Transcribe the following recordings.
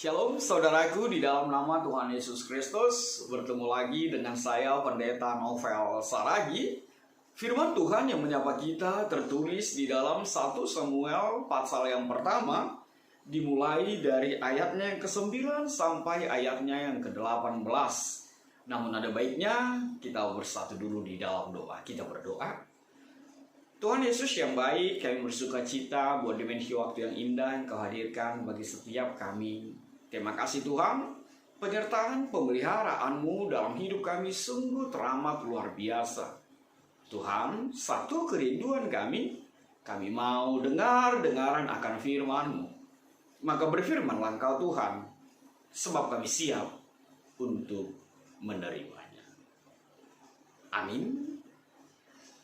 Shalom saudaraku, di dalam nama Tuhan Yesus Kristus. Bertemu lagi dengan saya Pendeta Novel Saragi. Firman Tuhan yang menyapa kita tertulis di dalam 1 Samuel pasal yang pertama, dimulai dari ayatnya yang ke-9 sampai ayatnya yang ke-18. Namun ada baiknya kita bersatu dulu di dalam doa. Kita berdoa. Tuhan Yesus yang baik, kami bersuka cita buat dimensi waktu yang indah yang Kau hadirkan bagi setiap kami. Terima kasih Tuhan, penyertaan pemeliharaanmu dalam hidup kami sungguh teramat luar biasa. Tuhan, satu kerinduan kami mau dengar-dengaran akan firman-Mu. Maka berfirmanlah Engkau Tuhan, sebab kami siap untuk menerimanya. Amin.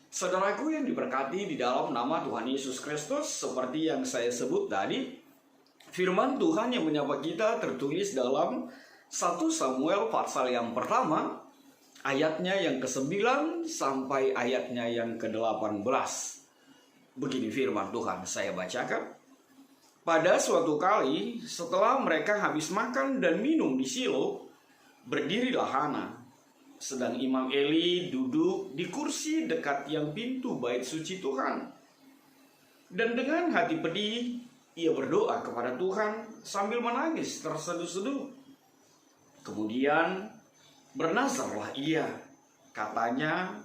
Saudaraku yang diberkati di dalam nama Tuhan Yesus Kristus, seperti yang saya sebut tadi, firman Tuhan yang menyapa kita tertulis dalam 1 Samuel pasal yang pertama, ayatnya yang ke-9 sampai ayatnya yang ke-18. Begini firman Tuhan, saya bacakan. Pada suatu kali, setelah mereka habis makan dan minum di Shilo, berdirilah Hana. Sedang Imam Eli duduk di kursi dekat tiang pintu bait suci Tuhan. Dan dengan hati pedih, ia berdoa kepada Tuhan sambil menangis terseduh-seduh. Kemudian bernazarlah ia, katanya,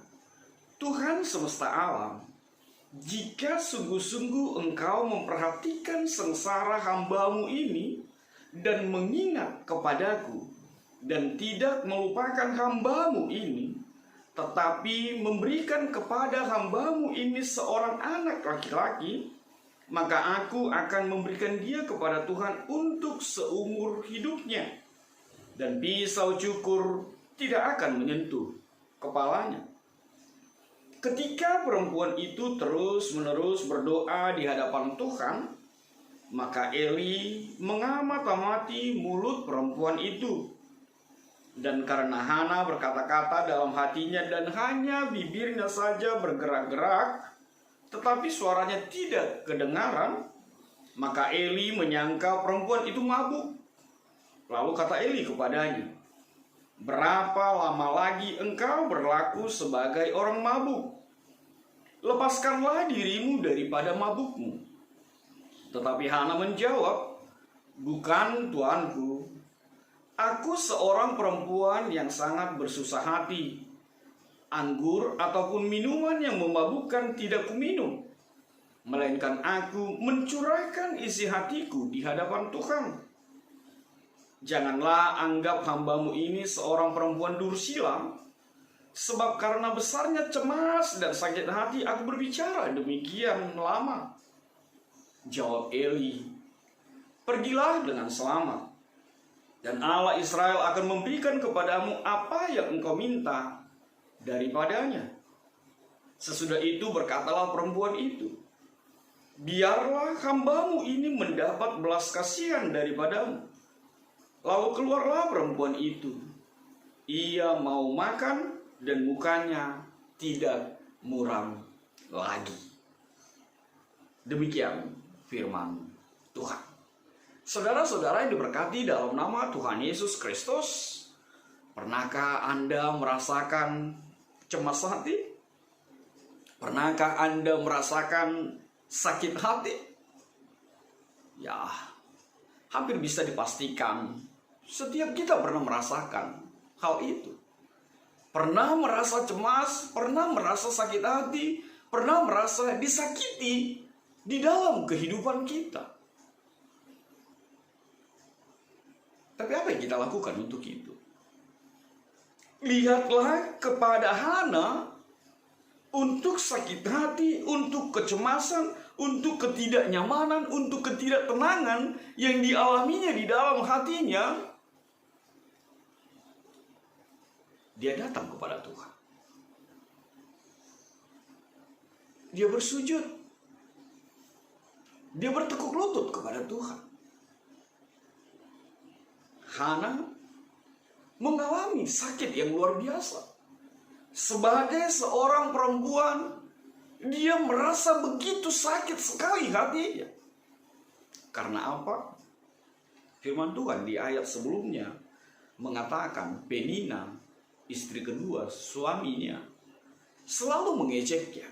Tuhan semesta alam, jika sungguh-sungguh Engkau memperhatikan sengsara hamba-Mu ini dan mengingat kepadaku, dan tidak melupakan hamba-Mu ini, tetapi memberikan kepada hamba-Mu ini seorang anak laki-laki, maka aku akan memberikan dia kepada Tuhan untuk seumur hidupnya, dan pisau cukur tidak akan menyentuh kepalanya. Ketika perempuan itu terus-menerus berdoa di hadapan Tuhan, maka Eli mengamat-amati mulut perempuan itu. Dan karena Hana berkata-kata dalam hatinya dan hanya bibirnya saja bergerak-gerak, tetapi suaranya tidak kedengaran, maka Eli menyangka perempuan itu mabuk. Lalu kata Eli kepadanya, berapa lama lagi engkau berlaku sebagai orang mabuk? Lepaskanlah dirimu daripada mabukmu. Tetapi Hana menjawab, bukan tuanku. Aku seorang perempuan yang sangat bersusah hati. Anggur ataupun minuman yang memabukkan tidak kuminum, melainkan aku mencurahkan isi hatiku di hadapan Tuhan. Janganlah anggap hamba-Mu ini seorang perempuan dursila, sebab karena besarnya cemas dan sakit hati aku berbicara demikian lama. Jawab Eli, pergilah dengan selamat, dan Allah Israel akan memberikan kepadamu apa yang engkau minta daripadanya. Sesudah itu berkatalah perempuan itu, biarlah hamba-Mu ini mendapat belas kasihan daripadamu. Lalu keluarlah perempuan itu. Ia mau makan dan mukanya tidak muram lagi. Demikian firman Tuhan. Saudara-saudara yang diberkati dalam nama Tuhan Yesus Kristus, pernahkah Anda merasakan cemas hati? Pernahkah Anda merasakan sakit hati? Ya, hampir bisa dipastikan setiap kita pernah merasakan hal itu. Pernah merasa cemas, pernah merasa sakit hati, pernah merasa disakiti di dalam kehidupan kita. Tapi apa yang kita lakukan untuk itu? Lihatlah kepada Hana untuk sakit hati, untuk kecemasan, untuk ketidaknyamanan, untuk ketidaktenangan yang dialaminya di dalam hatinya. Dia datang kepada Tuhan. Dia bersujud. Dia bertekuk lutut kepada Tuhan. Hana mengalami sakit yang luar biasa. Sebagai seorang perempuan, dia merasa begitu sakit sekali hatinya. Karena apa? Firman Tuhan di ayat sebelumnya mengatakan Penina, istri kedua suaminya, selalu mengejeknya,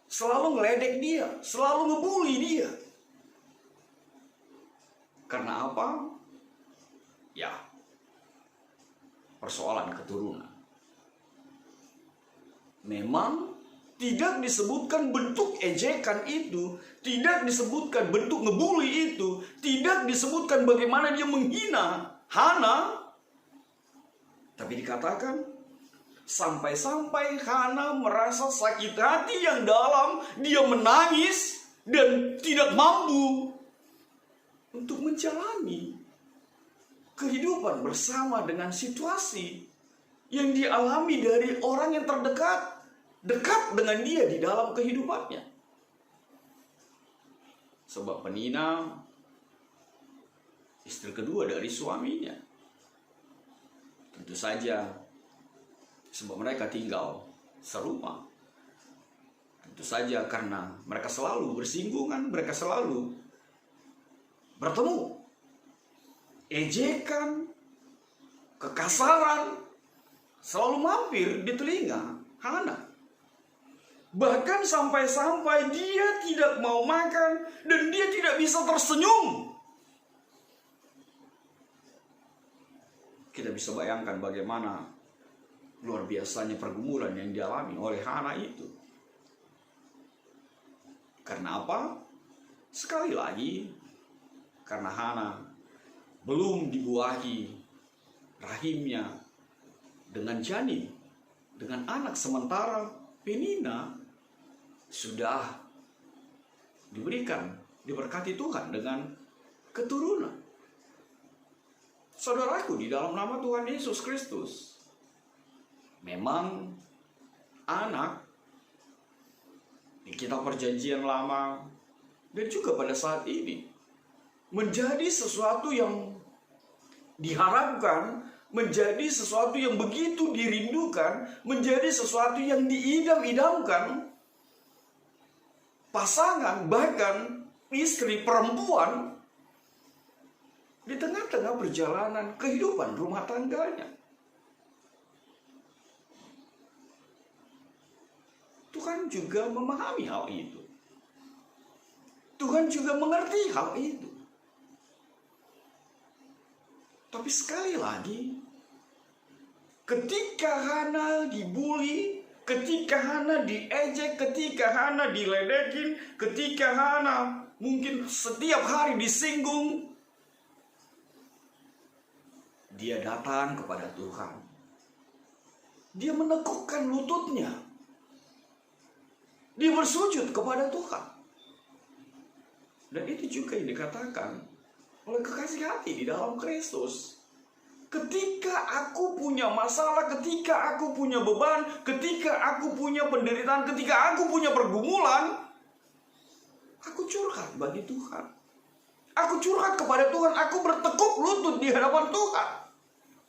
selalu ngeledek dia, selalu ngebully dia. Karena apa? Ya, persoalan keturunan. Memang tidak disebutkan bentuk ejekan itu, tidak disebutkan bentuk ngebully itu, tidak disebutkan bagaimana dia menghina Hana. Tapi dikatakan sampai-sampai Hana merasa sakit hati yang dalam, dia menangis dan tidak mampu untuk menjalani kehidupan bersama dengan situasi yang dialami dari orang yang terdekat, dekat dengan dia di dalam kehidupannya. Sebab Penina, istri kedua dari suaminya, tentu saja sebab mereka tinggal serumah, tentu saja karena mereka selalu bersinggungan, mereka selalu bertemu, ejekan, kekasaran selalu mampir di telinga Hana. Bahkan sampai-sampai dia tidak mau makan dan dia tidak bisa tersenyum. Kita bisa bayangkan bagaimana luar biasanya pergumulan yang dialami oleh Hana itu. Karena apa? Sekali lagi, karena Hana belum dibuahi rahimnya dengan janin, dengan anak, sementara Penina sudah diberkati Tuhan dengan keturunan. Saudaraku, di dalam nama Tuhan Yesus Kristus, memang anak di kitab perjanjian lama dan juga pada saat ini menjadi sesuatu yang diharapkan, menjadi sesuatu yang begitu dirindukan, menjadi sesuatu yang diidam-idamkan. Pasangan, bahkan istri perempuan, di tengah-tengah perjalanan kehidupan rumah tangganya. Tuhan juga memahami hal itu. Tuhan juga mengerti hal itu. Tapi sekali lagi, ketika Hana dibully, ketika Hana diejek, ketika Hana diledekin, ketika Hana mungkin setiap hari disinggung, dia datang kepada Tuhan. Dia menekukkan lututnya. Dia bersujud kepada Tuhan. Dan itu juga yang dikatakan oleh kekasih hati di dalam Kristus. Ketika aku punya masalah, ketika aku punya beban, ketika aku punya penderitaan, ketika aku punya pergumulan, aku curhat bagi Tuhan. Aku curhat kepada Tuhan, aku bertekuk lutut di hadapan Tuhan.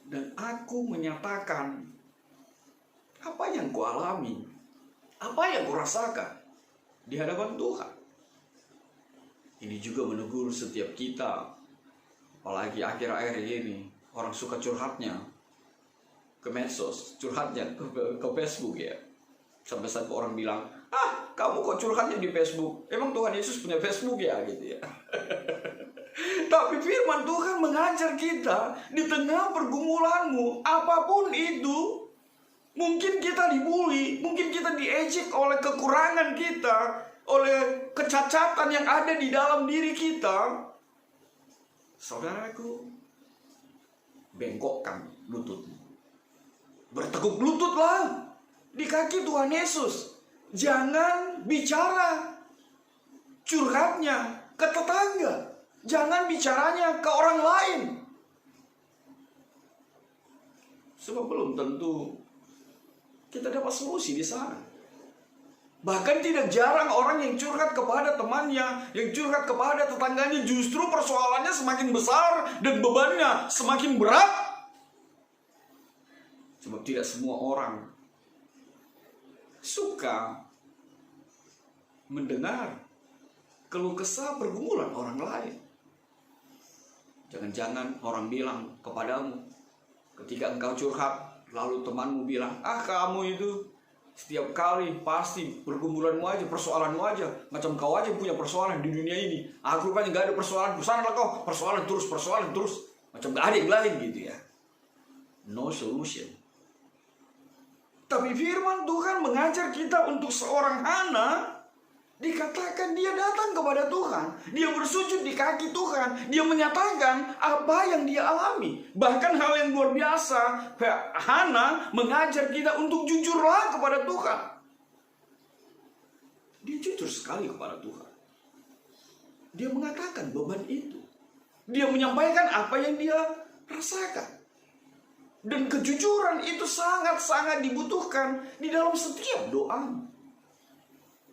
Dan aku menyatakan apa yang kualami, apa yang kurasakan di hadapan Tuhan. Ini juga menegur setiap kita, apalagi akhir-akhir ini. Orang suka curhatnya ke medsos, curhatnya ke Facebook ya. Sampai-sampai orang bilang, kamu kok curhatnya di Facebook? Emang Tuhan Yesus punya Facebook ya? Gitu ya. Tapi firman Tuhan mengajar kita, di tengah pergumulanmu, apapun itu, mungkin kita dibully, mungkin kita diejek oleh kekurangan kita, oleh kecacatan yang ada di dalam diri kita. Saudaraku, bengkokkan lututmu. Bertekuk lututlah di kaki Tuhan Yesus. Jangan bicara curhatnya ke tetangga. Jangan bicaranya ke orang lain. Sebab belum tentu kita dapat solusi di sana. Bahkan tidak jarang orang yang curhat kepada temannya, yang curhat kepada tetangganya, justru persoalannya semakin besar dan bebannya semakin berat. Sebab tidak semua orang suka mendengar keluh kesah pergumulan orang lain. Jangan-jangan orang bilang kepadamu ketika engkau curhat, lalu temanmu bilang, kamu itu setiap kali pasti pergumulanmu aja, persoalanmu aja, macam kau aja punya persoalan di dunia ini. Aku kan nggak ada persoalan, sana lah kau, persoalan terus, macam nggak ada yang lain gitu ya. No solution. Tapi firman Tuhan mengajar kita untuk seorang Hana, dikatakan dia datang kepada Tuhan, dia bersujud di kaki Tuhan, dia menyatakan apa yang dia alami. Bahkan hal yang luar biasa, Hana mengajar kita untuk jujurlah kepada Tuhan. Dia jujur sekali kepada Tuhan. Dia mengatakan beban itu. Dia menyampaikan apa yang dia rasakan. Dan kejujuran itu sangat-sangat dibutuhkan di dalam setiap doa.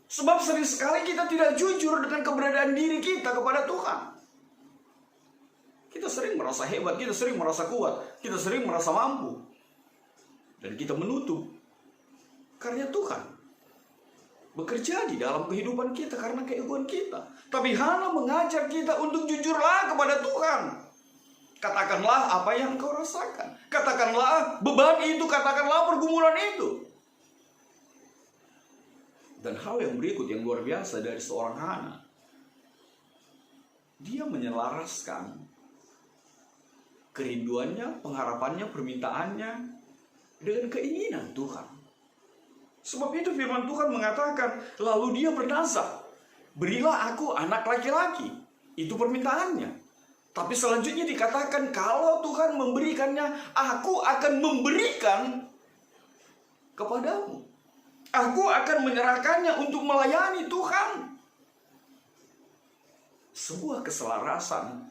Sebab sering sekali kita tidak jujur dengan keberadaan diri kita kepada Tuhan. Kita sering merasa hebat, kita sering merasa kuat, kita sering merasa mampu. Dan kita menutup karya Tuhan bekerja di dalam kehidupan kita karena keegoan kita. Tapi Hana mengajar kita untuk jujurlah kepada Tuhan. Katakanlah apa yang kau rasakan. Katakanlah beban itu, katakanlah pergumulan itu. Dan hal yang berikut yang luar biasa dari seorang Hana, dia menyelaraskan kerinduannya, pengharapannya, permintaannya dengan keinginan Tuhan. Sebab itu firman Tuhan mengatakan, lalu dia bernazar, berilah aku anak laki-laki. Itu permintaannya. Tapi selanjutnya dikatakan, kalau Tuhan memberikannya, aku akan memberikan kepadamu. Aku akan menyerahkannya untuk melayani Tuhan. Sebuah keselarasan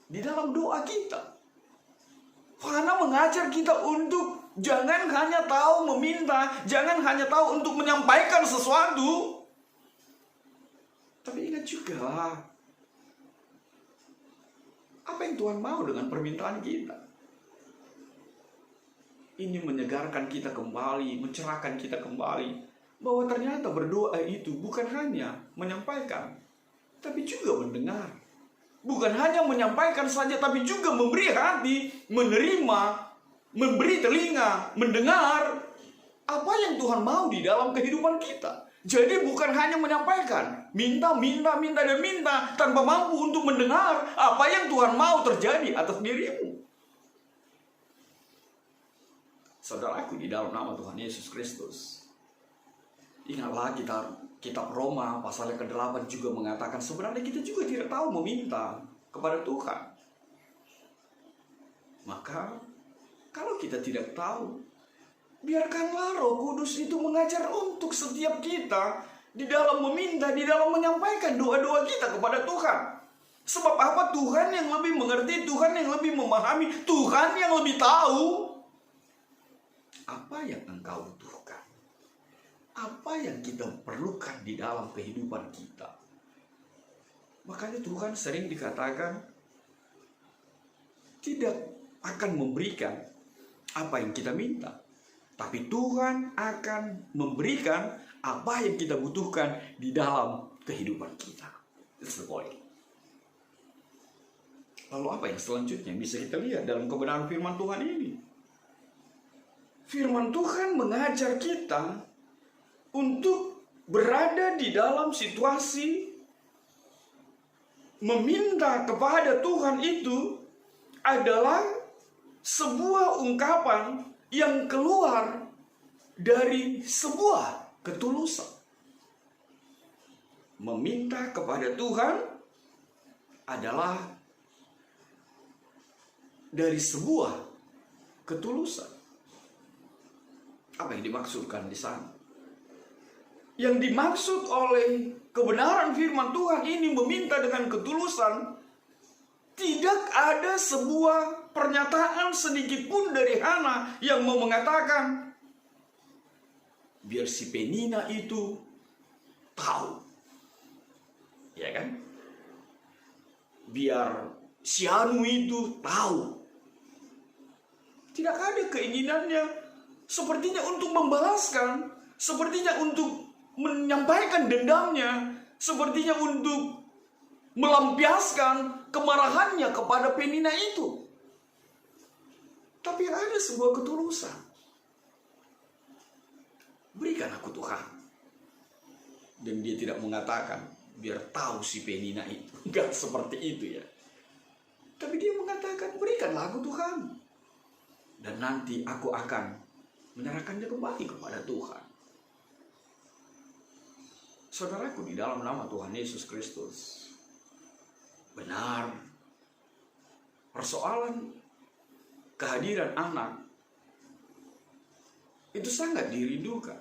di dalam doa kita. Hana mengajar kita untuk jangan hanya tahu meminta, jangan hanya tahu untuk menyampaikan sesuatu. Tapi ingat juga, apa yang Tuhan mau dengan permintaan kita? Ini menyegarkan kita kembali, mencerahkan kita kembali, bahwa ternyata berdoa itu bukan hanya menyampaikan, tapi juga mendengar. Bukan hanya menyampaikan saja, tapi juga memberi hati, menerima, memberi telinga, mendengar apa yang Tuhan mau di dalam kehidupan kita. Jadi bukan hanya menyampaikan, minta, dan minta, tanpa mampu untuk mendengar apa yang Tuhan mau terjadi atas dirimu. Saudaraku di dalam nama Tuhan Yesus Kristus, ingatlah kitab Roma pasal yang ke-8 juga mengatakan sebenarnya kita juga tidak tahu meminta kepada Tuhan. Maka kalau kita tidak tahu, biarkanlah Roh Kudus itu mengajar untuk setiap kita di dalam meminta, di dalam menyampaikan doa-doa kita kepada Tuhan. Sebab apa? Tuhan yang lebih mengerti, Tuhan yang lebih memahami, Tuhan yang lebih tahu apa yang engkau butuhkan, apa yang kita perlukan di dalam kehidupan kita. Makanya Tuhan sering dikatakan tidak akan memberikan apa yang kita minta, tapi Tuhan akan memberikan apa yang kita butuhkan di dalam kehidupan kita. That's the point. Lalu apa yang selanjutnya bisa kita lihat dalam kebenaran firman Tuhan ini? Firman Tuhan mengajar kita untuk berada di dalam situasi meminta kepada Tuhan itu adalah sebuah ungkapan yang keluar dari sebuah ketulusan. Meminta kepada Tuhan adalah dari sebuah ketulusan. Apa yang dimaksudkan di sana? Yang dimaksud oleh kebenaran firman Tuhan ini meminta dengan ketulusan, tidak ada sebuah pernyataan sedikit pun dari Hana yang mau mengatakan biar si Penina itu tahu, ya kan? Biar si Anu itu tahu. Tidak ada keinginannya sepertinya untuk membalaskan, sepertinya untuk menyampaikan dendamnya, sepertinya untuk melampiaskan kemarahannya kepada Penina itu. Tapi ada sebuah ketulusan. Berikan aku Tuhan. Dan dia tidak mengatakan, biar tahu si Penina itu. Enggak seperti itu ya. Tapi dia mengatakan, berikanlah aku Tuhan. Dan nanti aku akan menyerahkannya kembali kepada Tuhan. Saudaraku, di dalam nama Tuhan Yesus Kristus, benar, persoalan kehadiran anak itu sangat dirindukan.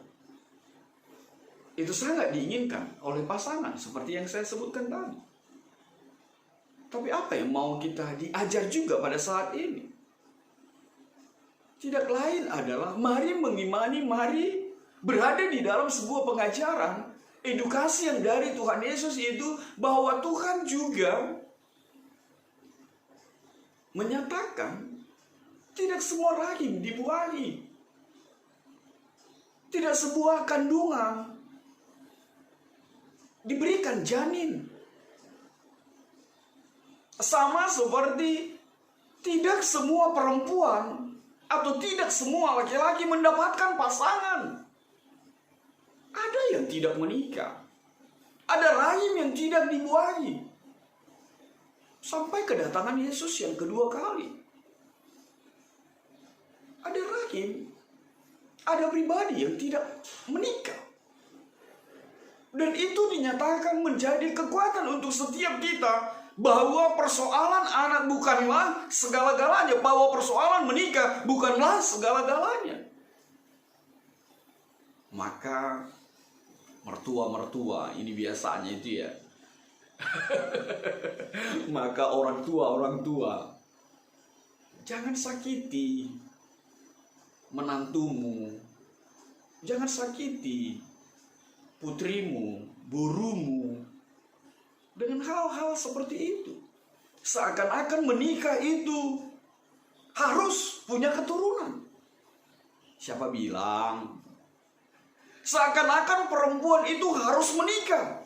Itu sangat diinginkan oleh pasangan seperti yang saya sebutkan tadi. Tapi apa yang mau kita diajar juga pada saat ini? Tidak lain adalah mari mengimani, mari berada di dalam sebuah pengajaran, edukasi yang dari Tuhan Yesus itu, bahwa Tuhan juga menyatakan tidak semua rahim dibuahi. Tidak sebuah kandungan diberikan janin. Sama seperti tidak semua perempuan atau tidak semua laki-laki mendapatkan pasangan. Ada yang tidak menikah. Ada rahim yang tidak dibuahi. Sampai kedatangan Yesus yang kedua kali. Ada rahim, ada pribadi yang tidak menikah. Dan itu dinyatakan menjadi kekuatan untuk setiap kita. Bahwa persoalan anak bukanlah segala-galanya. Bahwa persoalan menikah bukanlah segala-galanya. Maka mertua-mertua ini biasanya itu ya. Maka orang tua, jangan sakiti menantumu. Jangan sakiti putrimu, burumu, dengan hal-hal seperti itu. Seakan-akan menikah itu harus punya keturunan. Siapa bilang? Seakan-akan perempuan itu harus menikah.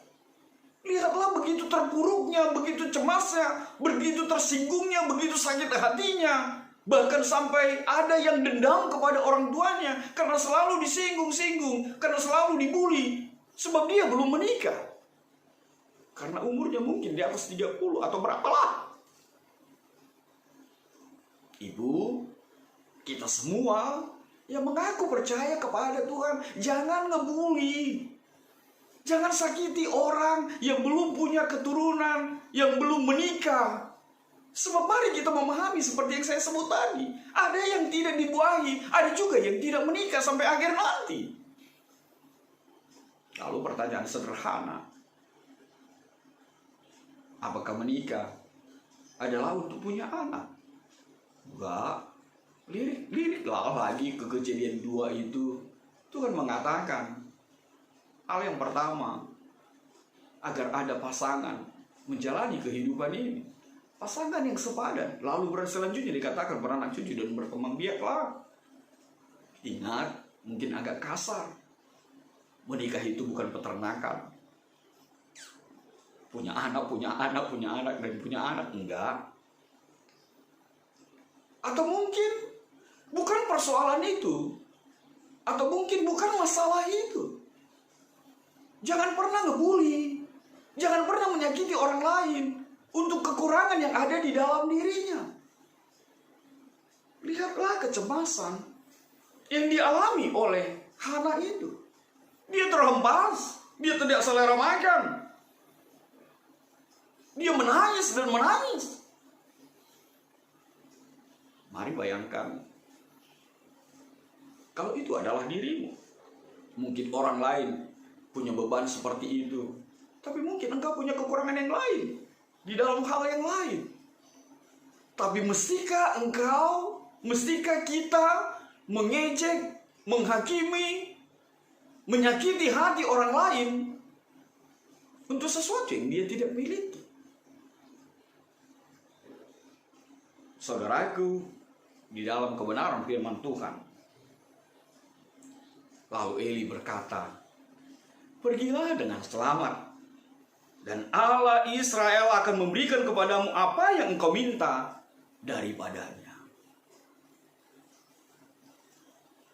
Lihatlah begitu terpuruknya, begitu cemasnya, begitu tersinggungnya, begitu sakit hatinya. Bahkan sampai ada yang dendam kepada orang tuanya karena selalu disinggung-singgung, karena selalu dibully, sebab dia belum menikah. Karena umurnya mungkin di atas 30 atau berapalah. Ibu, kita semua yang mengaku percaya kepada Tuhan, jangan ngebully. Jangan sakiti orang yang belum punya keturunan, yang belum menikah. Sebab mari kita memahami seperti yang saya sebut tadi. Ada yang tidak dibuahi, ada juga yang tidak menikah sampai akhir nanti. Lalu pertanyaan sederhana. Apakah menikah adalah untuk punya anak? Enggak. Lirik-liriklah lagi ke Kejadian 2 itu. Tuhan mengatakan, hal yang pertama, agar ada pasangan menjalani kehidupan ini. Pasangan yang sepadan. Lalu selanjutnya dikatakan beranak cucu dan berkembang biaklah. Ingat, mungkin agak kasar. Menikah itu bukan peternakan. Punya anak, dan punya anak. Enggak. Atau mungkin bukan persoalan itu. Atau mungkin bukan masalah itu. Jangan pernah ngebully. Jangan pernah menyakiti orang lain untuk kekurangan yang ada di dalam dirinya. Lihatlah kecemasan yang dialami oleh Hana itu. Dia terhempas. Dia tidak selera makan. Dia menangis dan menangis. Mari bayangkan, kalau itu adalah dirimu. Mungkin orang lain punya beban seperti itu, tapi mungkin engkau punya kekurangan yang lain di dalam hal yang lain. Tapi mestikah kita mengejek, menghakimi, menyakiti hati orang lain untuk sesuatu yang dia tidak miliki? Saudaraku, di dalam kebenaran firman Tuhan, lalu Eli berkata, pergilah dengan selamat Dan Allah Israel akan memberikan kepadamu apa yang engkau minta daripadanya.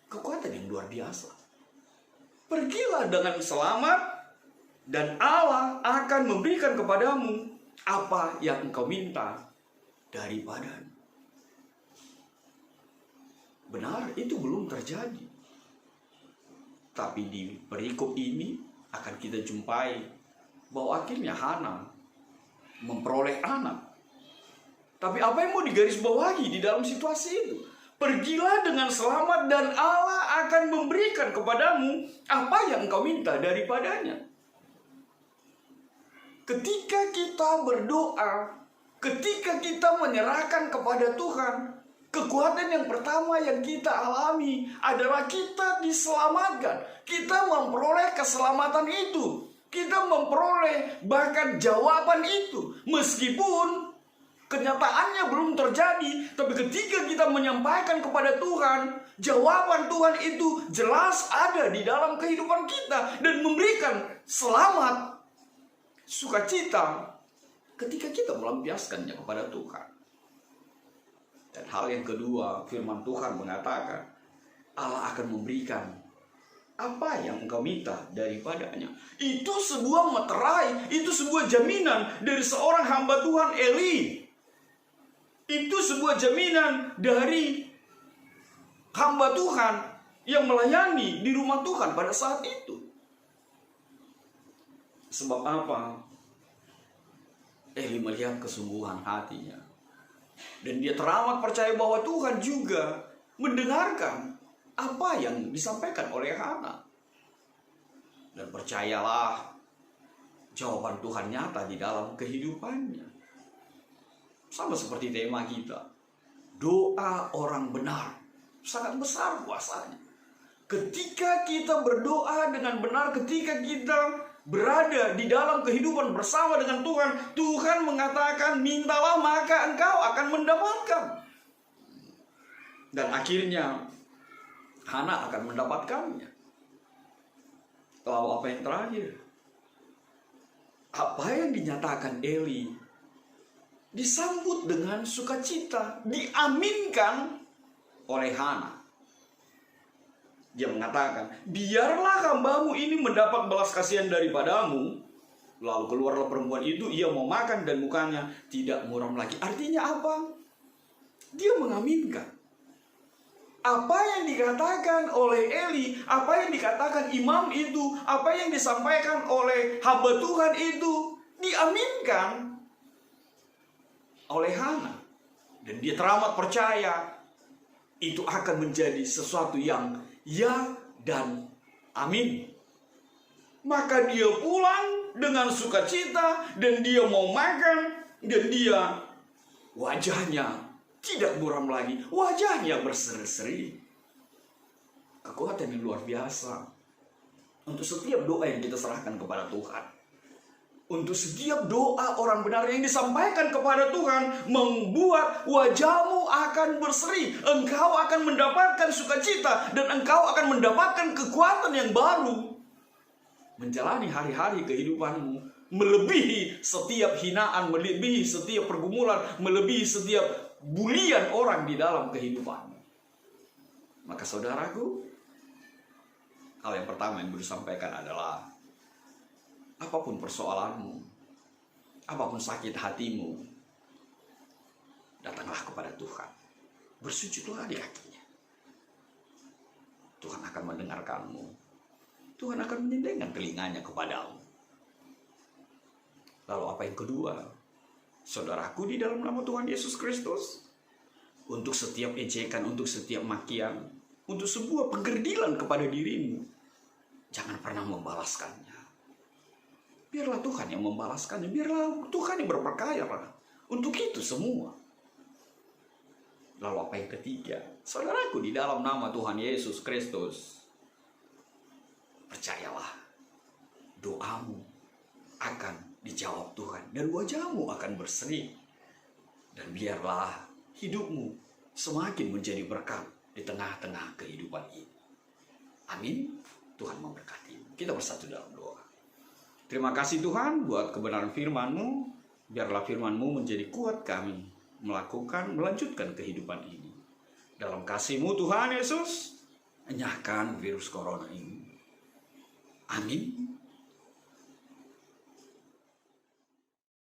Kekuatan yang luar biasa. Pergilah dengan selamat dan Allah akan memberikan kepadamu apa yang engkau minta daripadanya. Benar, itu belum terjadi. Tapi di perikop ini akan kita jumpai bahwa akhirnya Hana memperoleh anak. Tapi apa yang mau digarisbawahi di dalam situasi itu? Pergilah dengan selamat dan Allah akan memberikan kepadamu apa yang engkau minta daripadanya. Ketika kita berdoa, ketika kita menyerahkan kepada Tuhan, kekuatan yang pertama yang kita alami adalah kita diselamatkan. Kita memperoleh keselamatan itu. Kita memperoleh bahkan jawaban itu. Meskipun kenyataannya belum terjadi, tapi ketika kita menyampaikan kepada Tuhan, jawaban Tuhan itu jelas ada di dalam kehidupan kita dan memberikan selamat, sukacita ketika kita melampiaskannya kepada Tuhan. Dan hal yang kedua, firman Tuhan mengatakan Allah akan memberikan apa yang engkau minta daripadanya. Itu sebuah meterai, itu sebuah jaminan dari seorang hamba Tuhan Eli. Itu sebuah jaminan dari hamba Tuhan yang melayani di rumah Tuhan pada saat itu. Sebab apa? Eli melihat kesungguhan hatinya. Dan dia teramat percaya bahwa Tuhan juga mendengarkan apa yang disampaikan oleh Hana. Dan percayalah, jawaban Tuhan nyata di dalam kehidupannya. Sama seperti tema kita, doa orang benar sangat besar kuasanya. Ketika kita berdoa dengan benar, ketika kita berada di dalam kehidupan bersama dengan Tuhan, Tuhan mengatakan, mintalah maka engkau akan mendapatkan. Dan akhirnya Hana akan mendapatkannya. Lalu apa yang terakhir? Apa yang dinyatakan Eli disambut dengan sukacita, diaminkan oleh Hana. Dia mengatakan, biarlah hambamu ini mendapat belas kasihan daripadamu. Lalu keluarlah perempuan itu, ia mau makan dan mukanya tidak muram lagi. Artinya apa? Dia mengaminkan apa yang dikatakan oleh Eli, apa yang dikatakan imam itu, apa yang disampaikan oleh hamba Tuhan itu, diaminkan oleh Hana. Dan dia teramat percaya itu akan menjadi sesuatu yang ya dan amin. Maka dia pulang dengan sukacita dan dia mau makan dan dia wajahnya tidak muram lagi, wajahnya berseri-seri. Kekuatan yang luar biasa untuk setiap doa yang kita serahkan kepada Tuhan. Untuk setiap doa orang benar yang disampaikan kepada Tuhan, membuat wajahmu akan berseri. Engkau akan mendapatkan sukacita dan engkau akan mendapatkan kekuatan yang baru menjalani hari-hari kehidupanmu, melebihi setiap hinaan, melebihi setiap pergumulan, melebihi setiap bulian orang di dalam kehidupanmu. Maka saudaraku, hal yang pertama yang perlu disampaikan adalah apapun persoalanmu, apapun sakit hatimu, datanglah kepada Tuhan. Bersujudlah di kakinya. Tuhan akan mendengarkanmu. Tuhan akan menyendengkan telinganya kepadamu. Lalu apa yang kedua? Saudaraku, di dalam nama Tuhan Yesus Kristus, untuk setiap ejekan, untuk setiap makian, untuk sebuah penggerdilan kepada dirimu, jangan pernah membalaskannya. Biarlah Tuhan yang membalaskannya. Biarlah Tuhan yang berperkara untuk itu semua. Lalu apa yang ketiga? Saudaraku, di dalam nama Tuhan Yesus Kristus, percayalah, doamu akan dijawab Tuhan dan wajahmu akan berseri. Dan biarlah hidupmu semakin menjadi berkat di tengah-tengah kehidupan ini. Amin. Tuhan memberkati. Kita bersatu dalam doa. Terima kasih Tuhan buat kebenaran firman-Mu. Biarlah firman-Mu menjadi kuat kami melanjutkan kehidupan ini. Dalam kasih-Mu Tuhan Yesus, enyahkan virus corona ini. Amin.